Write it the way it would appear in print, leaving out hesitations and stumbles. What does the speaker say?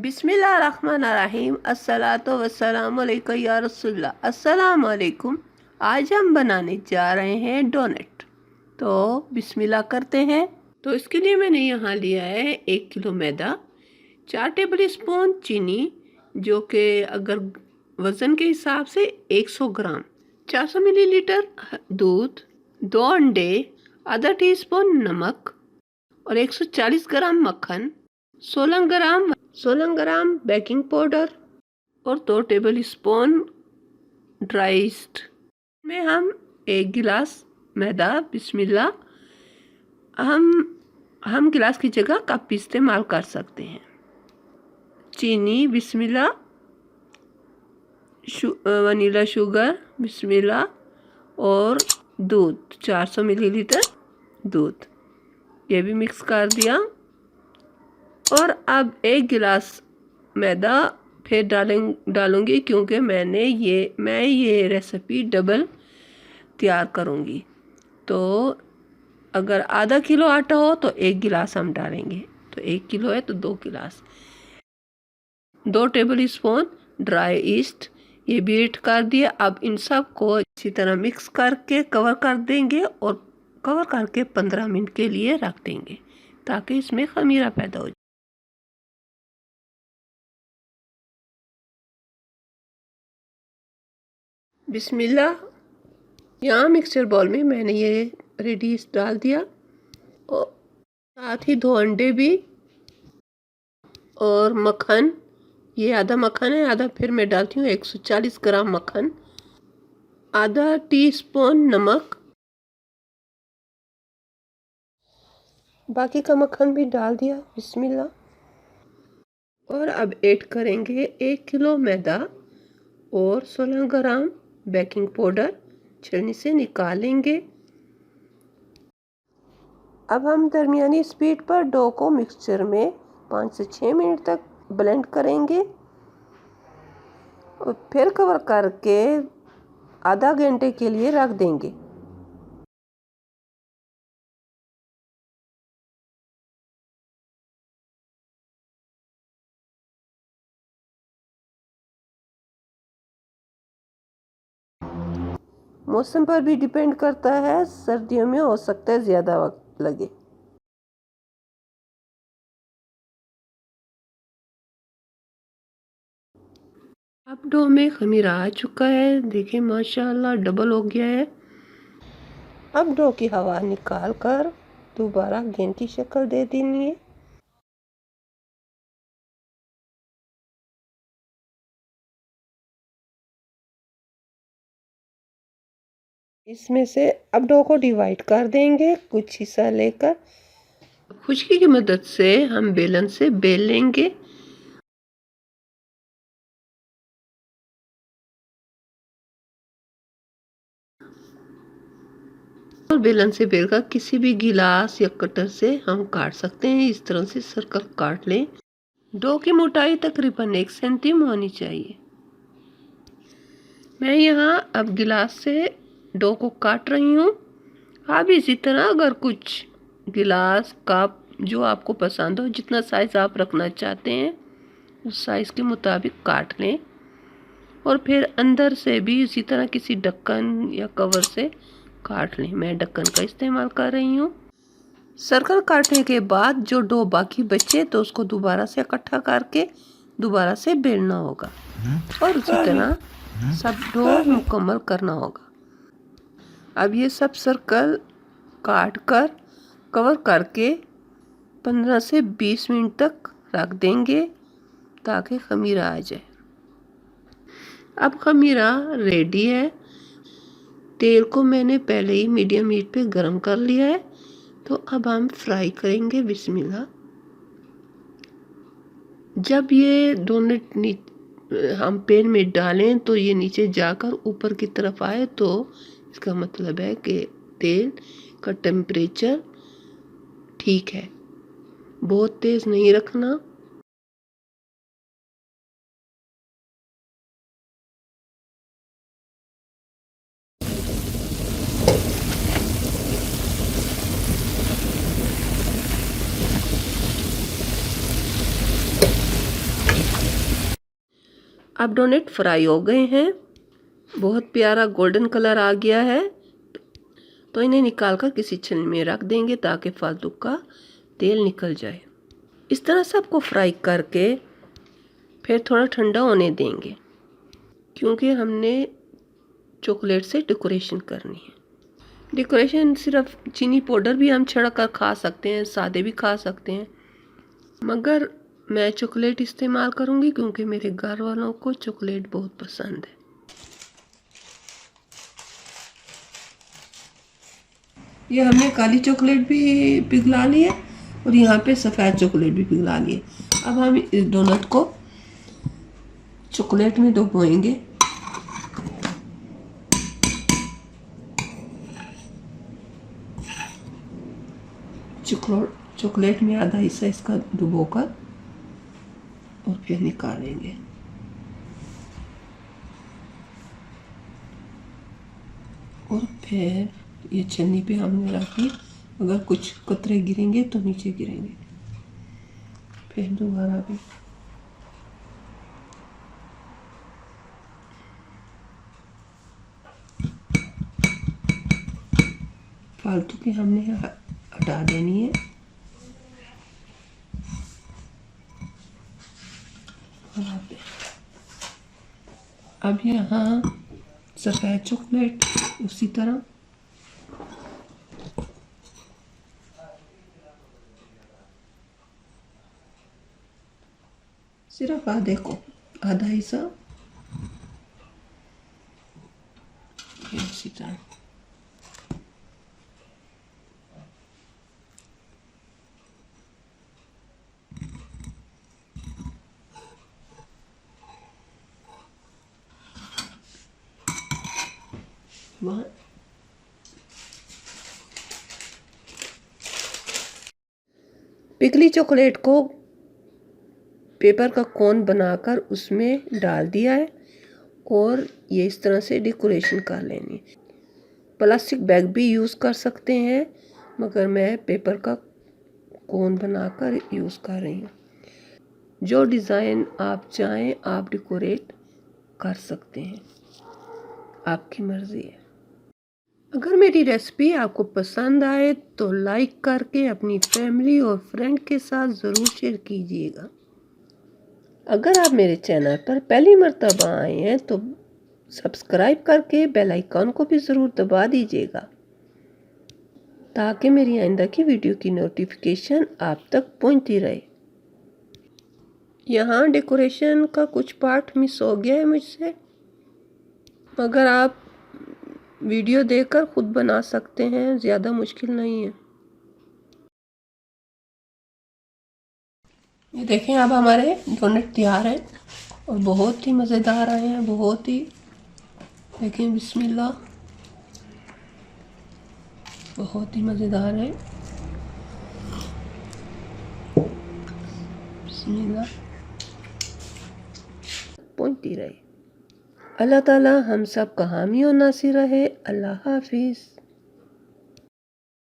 बिस्मिल्लाहिर्रहमानिर्रहीम। अस्सलातु वस्सलामु अलैका या रसूलल्लाह। अस्सलाम वालेकुम। आज हम बनाने जा रहे हैं डोनट। तो बिस्मिल्लाह करते हैं। तो इसके लिए मैंने यहाँ लिया है 1 किलो मैदा, 4 टेबल स्पून चीनी जो कि अगर वज़न के हिसाब से 100 ग्राम, 400 मिलीलीटर दूध, 2 अंडे, आधा टीस्पून नमक और 140 ग्राम मक्खन, 16 ग्राम बेकिंग पाउडर और 2 टेबल स्पून ड्राई ईस्ट में हम 1 गिलास मैदा बिस्मिल्लाह हम गिलास की जगह कप इस्तेमाल कर सकते हैं। चीनी बिस्मिल्लाह, वनीला शुगर बिस्मिल्लाह और दूध 400 मिलीलीटर दूध, ये भी मिक्स कर दिया। और अब 1 गिलास मैदा फिर डालूंगी क्योंकि मैं ये रेसिपी डबल तैयार करूंगी। तो अगर आधा किलो आटा हो तो 1 गिलास हम डालेंगे, तो 1 किलो है तो 2 गिलास। 2 टेबल स्पून ड्राई ईस्ट, ये भी ऐड कर दिया। अब इन सब को अच्छी तरह मिक्स करके कवर कर देंगे और कवर करके 15 मिनट के लिए रख देंगे ताकि इसमें खमीरा पैदा हो जाए। बिस्मिल्लाह, यहाँ मिक्सचर बॉल में मैंने ये रेडी डाल दिया और साथ ही 2 अंडे भी और मक्खन, ये आधा मक्खन है, आधा फिर मैं डालती हूँ 140 ग्राम मक्खन, आधा टीस्पून नमक, बाकी का मक्खन भी डाल दिया बिस्मिल्लाह। और अब ऐड करेंगे 1 किलो मैदा और 16 ग्राम बेकिंग पाउडर, छलनी से निकालेंगे। अब हम दरमियानी स्पीड पर डो को मिक्सचर में 5 से 6 मिनट तक ब्लेंड करेंगे और फिर कवर करके आधा घंटे के लिए रख देंगे। मौसम पर भी डिपेंड करता है, सर्दियों में हो सकता है ज़्यादा वक्त लगे। अब डो में खमीरा आ चुका है, देखिए माशाल्लाह डबल हो गया है। अब डो की हवा निकाल कर दोबारा गेंद की शक्ल दे देनी है। इसमें से अब डो को डिवाइड कर देंगे, कुछ हिस्सा लेकर खुशकी की मदद से हम बेलन से बेल लेंगे। और बेलन से बेलकर किसी भी गिलास या कटर से हम काट सकते हैं। इस तरह से सर्कल काट लें। डो की मोटाई तकरीबन 1 सेंटीमीटर होनी चाहिए। मैं यहाँ अब गिलास से डो को काट रही हूँ। आप इसी तरह अगर कुछ गिलास कप जो आपको पसंद हो, जितना साइज़ आप रखना चाहते हैं उस साइज़ के मुताबिक काट लें और फिर अंदर से भी इसी तरह किसी ढक्कन या कवर से काट लें। मैं ढक्कन का इस्तेमाल कर रही हूँ। सर्कल काटने के बाद जो डो बाकी बचे तो उसको दोबारा से इकट्ठा करके दोबारा से बेलना होगा और उसी तरह सब डो मुकम्मल करना होगा। अब ये सब सर्कल काट कर कवर करके 15 से 20 मिनट तक रख देंगे ताकि खमीरा आ जाए। अब खमीरा रेडी है। तेल को मैंने पहले ही मीडियम हीट पे गरम कर लिया है, तो अब हम फ्राई करेंगे बिस्मिल्लाह। जब ये डोनट हम पैन में डालें तो ये नीचे जाकर ऊपर की तरफ आए तो इसका मतलब है कि तेल का टेम्परेचर ठीक है। बहुत तेज़ नहीं रखना। अब डोनट फ्राई हो गए हैं, बहुत प्यारा गोल्डन कलर आ गया है। तो इन्हें निकाल कर किसी छन्नी में रख देंगे ताकि फालतू का तेल निकल जाए। इस तरह सबको फ्राई करके फिर थोड़ा ठंडा होने देंगे, क्योंकि हमने चॉकलेट से डेकोरेशन करनी है। डेकोरेशन सिर्फ चीनी पाउडर भी हम छिड़क कर खा सकते हैं, सादे भी खा सकते हैं, मगर मैं चॉकलेट इस्तेमाल करूँगी क्योंकि मेरे घर वालों को चॉकलेट बहुत पसंद है। ये हमने काली चॉकलेट भी पिघला ली है और यहाँ पे सफ़ेद चॉकलेट भी पिघला ली है। अब हम इस डोनट को चॉकलेट में डुबोएंगे। चॉकलेट में आधा हिस्सा इसका डुबोकर और फिर निकालेंगे। और फिर ये छन्नी पे हमने रखी, अगर कुछ कतरे गिरेंगे तो नीचे गिरेंगे। फिर दोबारा भी फालतू की हमने हटा देनी है। अब यहाँ सफ़ेद चॉकलेट उसी तरह सिर्फ आधे को आधा हिस्सा इसी तरह। वहाँ पिघली चॉकलेट को पेपर का कोन बनाकर उसमें डाल दिया है और ये इस तरह से डेकोरेशन कर लेनी है। प्लास्टिक बैग भी यूज़ कर सकते हैं, मगर मैं पेपर का कोन बनाकर यूज़ कर रही हूँ। जो डिज़ाइन आप चाहें आप डेकोरेट कर सकते हैं, आपकी मर्ज़ी है। अगर मेरी रेसिपी आपको पसंद आए तो लाइक करके अपनी फैमिली और फ्रेंड के साथ ज़रूर शेयर कीजिएगा। अगर आप मेरे चैनल पर पहली मर्तबा आए हैं तो सब्सक्राइब करके बेल आइकन को भी ज़रूर दबा दीजिएगा, ताकि मेरी आइंदा की वीडियो की नोटिफिकेशन आप तक पहुंचती रहे। यहाँ डेकोरेशन का कुछ पार्ट मिस हो गया है मुझसे, मगर आप वीडियो देखकर खुद बना सकते हैं, ज़्यादा मुश्किल नहीं है। ये देखें, अब हमारे डोनट तैयार हैं और बहुत ही मज़ेदार आए हैं, बहुत ही। देखें, बिस्मिल्लाह, बहुत ही मज़ेदार है। बिस्मिल्लाह, पहुंचती रहे। अल्लाह ताला हम सब का हामी और नासिर रहे। अल्लाह हाफिज़।